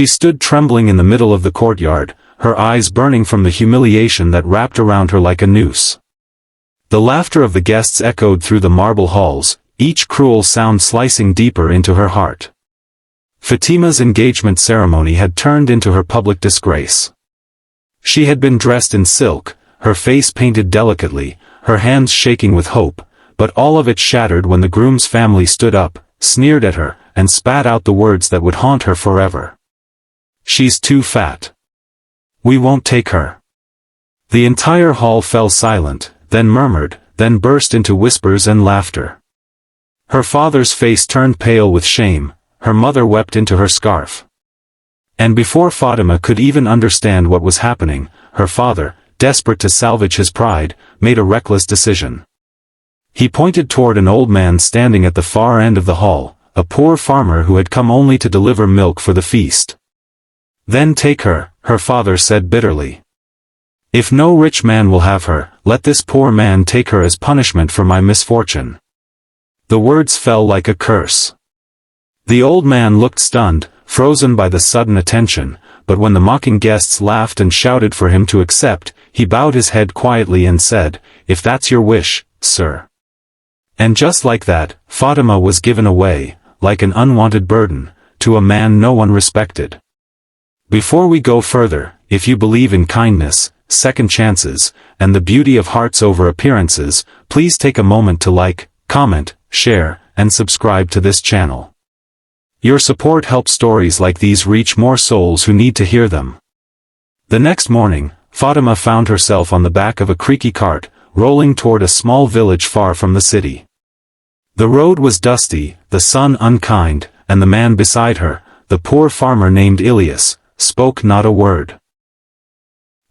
She stood trembling in the middle of the courtyard, her eyes burning from the humiliation that wrapped around her like a noose. The laughter of the guests echoed through the marble halls, each cruel sound slicing deeper into her heart. Fatima's engagement ceremony had turned into her public disgrace. She had been dressed in silk, her face painted delicately, her hands shaking with hope, but all of it shattered when the groom's family stood up, sneered at her, and spat out the words that would haunt her forever. "She's too fat. We won't take her." The entire hall fell silent, then murmured, then burst into whispers and laughter. Her father's face turned pale with shame, her mother wept into her scarf. And before Fatima could even understand what was happening, her father, desperate to salvage his pride, made a reckless decision. He pointed toward an old man standing at the far end of the hall, a poor farmer who had come only to deliver milk for the feast. "Then take her," her father said bitterly. "If no rich man will have her, let this poor man take her as punishment for my misfortune." The words fell like a curse. The old man looked stunned, frozen by the sudden attention, but when the mocking guests laughed and shouted for him to accept, he bowed his head quietly and said, "If that's your wish, sir." And just like that, Fatima was given away, like an unwanted burden, to a man no one respected. Before we go further, if you believe in kindness, second chances, and the beauty of hearts over appearances, please take a moment to like, comment, share, and subscribe to this channel. Your support helps stories like these reach more souls who need to hear them. The next morning, Fatima found herself on the back of a creaky cart, rolling toward a small village far from the city. The road was dusty, the sun unkind, and the man beside her, the poor farmer named Ilyas, spoke not a word.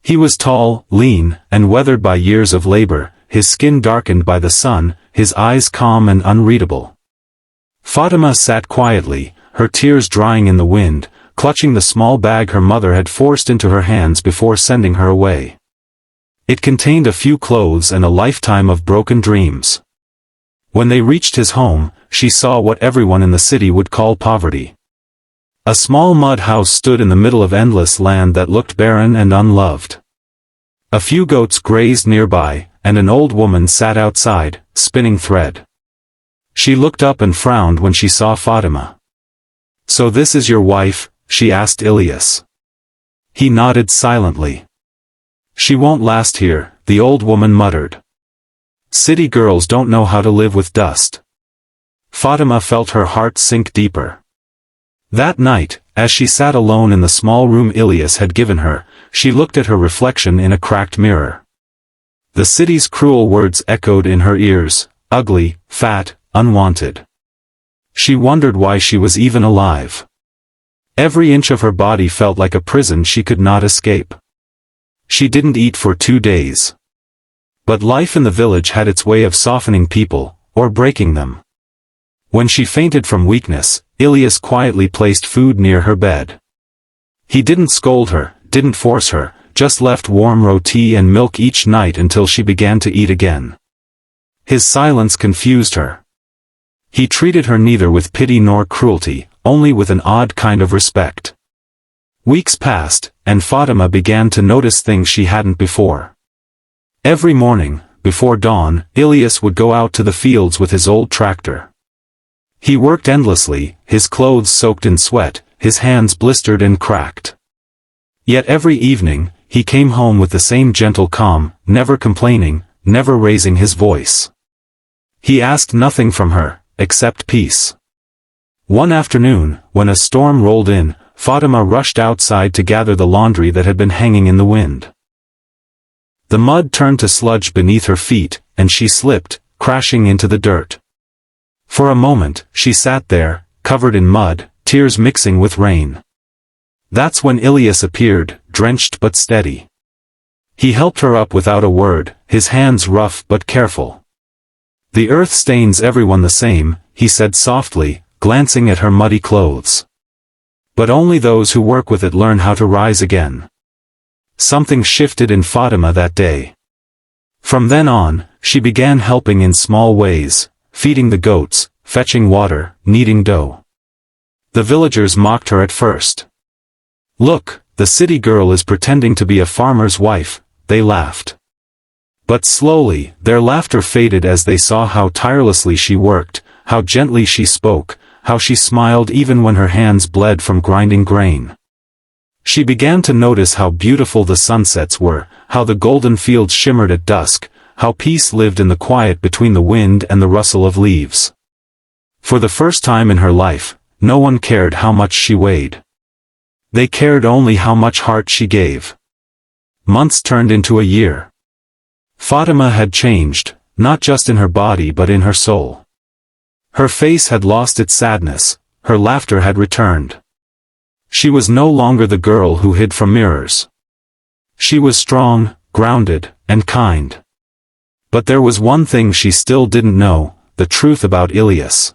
He was tall, lean, and weathered by years of labor, his skin darkened by the sun, his eyes calm and unreadable. Fatima sat quietly, her tears drying in the wind, clutching the small bag her mother had forced into her hands before sending her away. It contained a few clothes and a lifetime of broken dreams. When they reached his home, she saw what everyone in the city would call poverty. A small mud house stood in the middle of endless land that looked barren and unloved. A few goats grazed nearby, and an old woman sat outside, spinning thread. She looked up and frowned when she saw Fatima. "So this is your wife?" she asked Ilyas. He nodded silently. "She won't last here," the old woman muttered. "City girls don't know how to live with dust." Fatima felt her heart sink deeper. That night, as she sat alone in the small room Ilyas had given her, she looked at her reflection in a cracked mirror. The city's cruel words echoed in her ears: ugly, fat, unwanted. She wondered why she was even alive. Every inch of her body felt like a prison she could not escape. She didn't eat for 2 days. But life in the village had its way of softening people, or breaking them. When she fainted from weakness, Ilyas quietly placed food near her bed. He didn't scold her, didn't force her, just left warm roti and milk each night until she began to eat again. His silence confused her. He treated her neither with pity nor cruelty, only with an odd kind of respect. Weeks passed, and Fatima began to notice things she hadn't before. Every morning, before dawn, Ilyas would go out to the fields with his old tractor. He worked endlessly, his clothes soaked in sweat, his hands blistered and cracked. Yet every evening, he came home with the same gentle calm, never complaining, never raising his voice. He asked nothing from her, except peace. One afternoon, when a storm rolled in, Fatima rushed outside to gather the laundry that had been hanging in the wind. The mud turned to sludge beneath her feet, and she slipped, crashing into the dirt. For a moment, she sat there, covered in mud, tears mixing with rain. That's when Ilyas appeared, drenched but steady. He helped her up without a word, his hands rough but careful. "The earth stains everyone the same," he said softly, glancing at her muddy clothes. "But only those who work with it learn how to rise again." Something shifted in Fatima that day. From then on, she began helping in small ways, feeding the goats, fetching water, kneading dough. The villagers mocked her at first. Look, the city girl is pretending to be a farmer's wife, they laughed. But slowly, their laughter faded as they saw how tirelessly she worked, how gently she spoke, how she smiled even when her hands bled from grinding grain. She began to notice how beautiful the sunsets were, how the golden fields shimmered at dusk, how peace lived in the quiet between the wind and the rustle of leaves. For the first time in her life, no one cared how much she weighed. They cared only how much heart she gave. Months turned into a year. Fatima had changed, not just in her body but in her soul. Her face had lost its sadness, her laughter had returned. She was no longer the girl who hid from mirrors. She was strong, grounded, and kind. But there was one thing she still didn't know, the truth about Ilyas.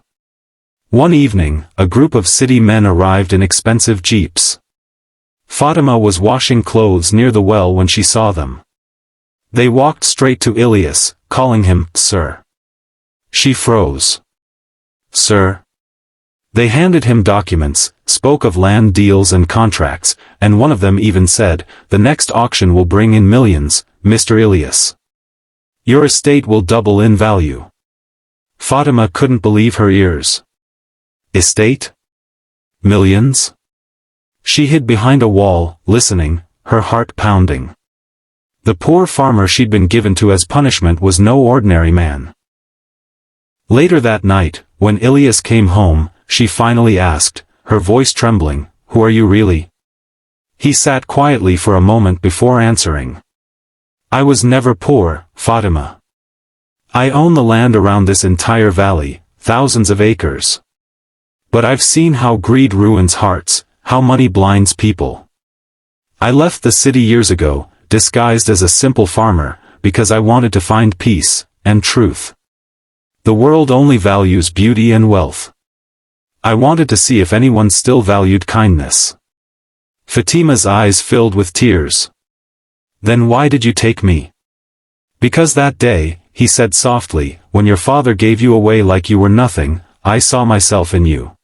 One evening, a group of city men arrived in expensive jeeps. Fatima was washing clothes near the well when she saw them. They walked straight to Ilyas, calling him, "Sir." She froze. "Sir?" They handed him documents, spoke of land deals and contracts, and one of them even said, "The next auction will bring in millions, Mr. Ilyas. Your estate will double in value." Fatima couldn't believe her ears. Estate? Millions? She hid behind a wall, listening, her heart pounding. The poor farmer she'd been given to as punishment was no ordinary man. Later that night, when Ilyas came home, she finally asked, her voice trembling, "Who are you really?" He sat quietly for a moment before answering. "I was never poor, Fatima. I own the land around this entire valley, thousands of acres. But I've seen how greed ruins hearts, how money blinds people. I left the city years ago, disguised as a simple farmer, because I wanted to find peace and truth. The world only values beauty and wealth. I wanted to see if anyone still valued kindness." Fatima's eyes filled with tears. "Then why did you take me?" "Because that day," he said softly, "when your father gave you away like you were nothing, I saw myself in you.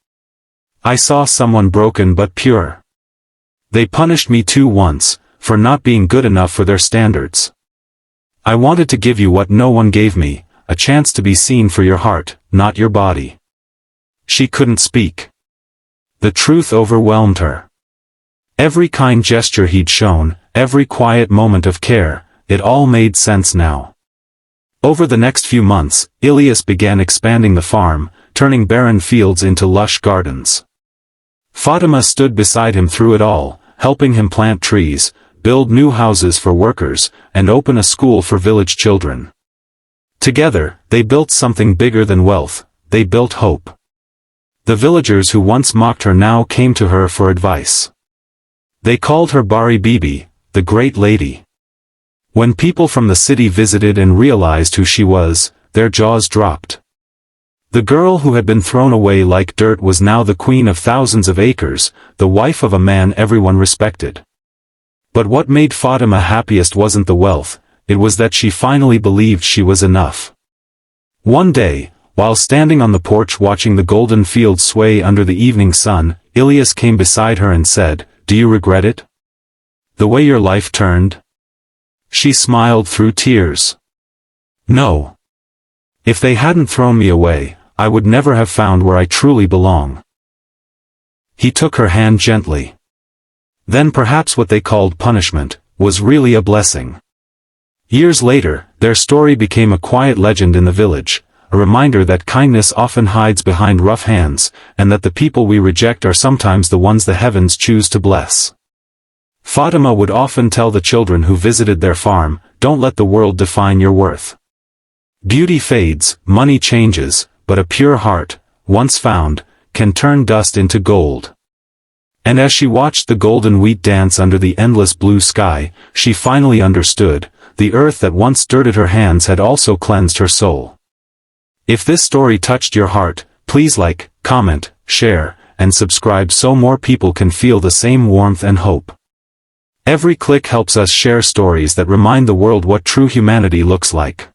I saw someone broken but pure. They punished me too once, for not being good enough for their standards. I wanted to give you what no one gave me, a chance to be seen for your heart, not your body." She couldn't speak. The truth overwhelmed her. Every kind gesture he'd shown, every quiet moment of care, it all made sense now. Over the next few months, Ilyas began expanding the farm, turning barren fields into lush gardens. Fatima stood beside him through it all, helping him plant trees, build new houses for workers, and open a school for village children. Together, they built something bigger than wealth, they built hope. The villagers who once mocked her now came to her for advice. They called her Bari Bibi, the Great Lady. When people from the city visited and realized who she was, their jaws dropped. The girl who had been thrown away like dirt was now the queen of thousands of acres, the wife of a man everyone respected. But what made Fatima happiest wasn't the wealth, it was that she finally believed she was enough. One day, while standing on the porch watching the golden fields sway under the evening sun, Ilyas came beside her and said, "Do you regret it? The way your life turned?" She smiled through tears. "No. If they hadn't thrown me away, I would never have found where I truly belong." He took her hand gently. Then perhaps what they called punishment was really a blessing. Years later, their story became a quiet legend in the village, a reminder that kindness often hides behind rough hands, and that the people we reject are sometimes the ones the heavens choose to bless. Fatima would often tell the children who visited their farm, "Don't let the world define your worth. Beauty fades, money changes, but a pure heart, once found, can turn dust into gold." And as she watched the golden wheat dance under the endless blue sky, she finally understood, the earth that once dirted her hands had also cleansed her soul. If this story touched your heart, please like, comment, share, and subscribe so more people can feel the same warmth and hope. Every click helps us share stories that remind the world what true humanity looks like.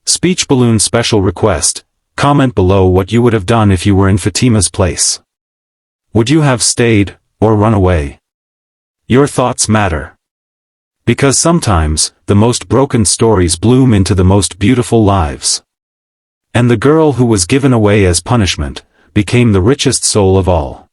Speech balloon special request. Comment below what you would have done if you were in Fatima's place. Would you have stayed, or run away? Your thoughts matter. Because sometimes, the most broken stories bloom into the most beautiful lives. And the girl who was given away as punishment, became the richest soul of all.